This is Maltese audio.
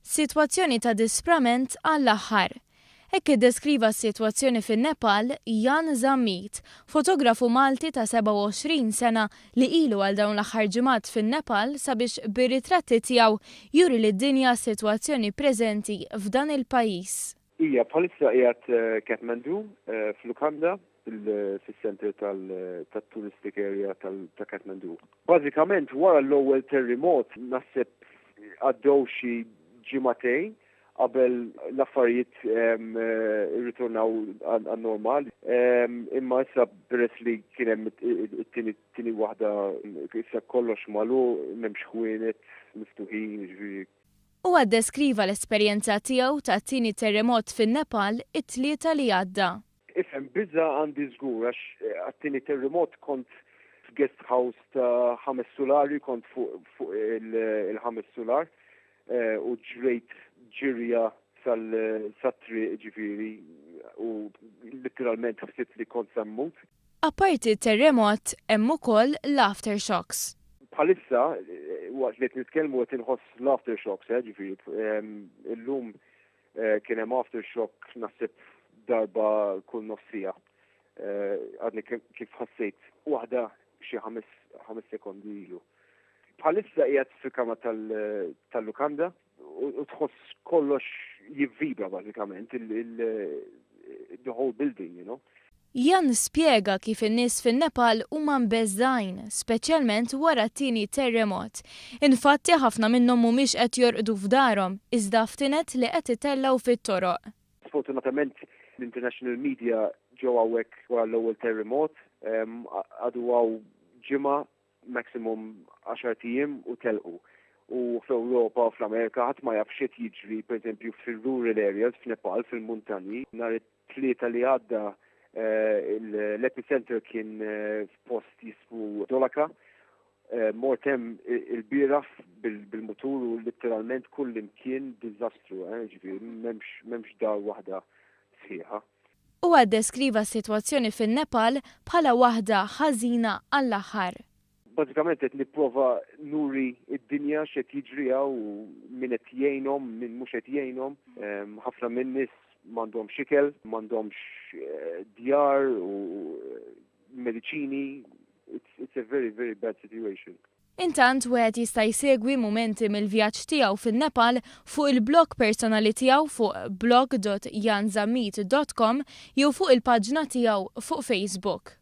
Sitwazzjoni ta' disprament għall-aħħar. Hekk iddeskriva s-sitwazzjoni fin-Nepal Jan Zammit, fotografu Malti ta' 27 sena li ilu għal dawn l-aħħar ġimgħat fin-Nepal sabiex bir-ritratti tiegħu juri lid-dinja s-sitwazzjoni preżenti f'dan il-pajjiż. Hija bħalissa qiegħed Kathmandu fl-Uganda fis-center tat-touristic area ta' Kathmandu. Bażikament wara l-ewwel terremot naħseb għaddew xi ġimagħtejn qabel l-affarijiet irritornaw għan-normal. Imma issa peress li kien hemm it-tieni waħda issa kollox magħlu m'hemmx ħwienet miftuħin jiġifieri. Huwa ddeskriva l-esperjenza tiegħu tat-tieni terremot fin-Nepal it-tlieta li għadda. Ifhem biża' għandi żgur għax għat-tieni terremot kont f'guest house ta' 5 sulari, kont fuq il-5 sular u ġrejt ġirja sal-triq ġifieri u literalment ħsibt li kont semmut. Apparti t-terremot hemm ukoll l-aftershocks. Bħalissa waqt li qed nitkellmu qed inħoss l-aftershocks ġifieri. Illum kien hemm aftershock naħseb darba kull nofsija. Għadni kif ħassejt waħda xi 5 sekondi ilu. Bħalissa qiegħed fil-kama tal-Lukanda u tħoss kollox jivvibra bażikament the whole building, you know. Jan spjega kif in-nies fin-Nepal huma mbeżżajn, speċjalment wara t-tieni terremot. Infatti ħafna minnhom mhumiex qed jorqdu f'darhom, iżda ftinet li qed itellgħu fit-toroq. Sfortunatament l-international media ġew hawnhekk wara l-ewwel terremot għadu għaw ġimgħa maximum 10 ijiem u telqu. U fl-Ewropa u fl-Amerika ħadd ma jaf x'qed jiġri pereżempju fil-rural areas f'Nepal fil-muntanji. Nhar it-tlieta li għadda l-epicenter kien f'post jismu Dolaka. Mort hemm il-bieraħ bil-mutur u letteralment kull imkien diżastru, ġifieri m'hemmx dar waħda sħiħa. Huwa ddeskriva s-sitwazzjoni fin-Nepal bħala waħda ħażina għall-aħħar. Bażikament qed nipprova nuri id-dinja x'qed jiġri u min qed jgħinhom, min mhux qed jgħinhom. Ħafna min-nies m'għandhomx ikel, m'għandhomx djar u mediċini. It's a very, very bad situation. Intant wieħed jista' jsegwi mumenti mill-vjaġġ tiegħu fin-Nepal fuq il-blog personali tiegħu fuq blog.janzammit.com jew fuq il-paġna tiegħu fuq Facebook.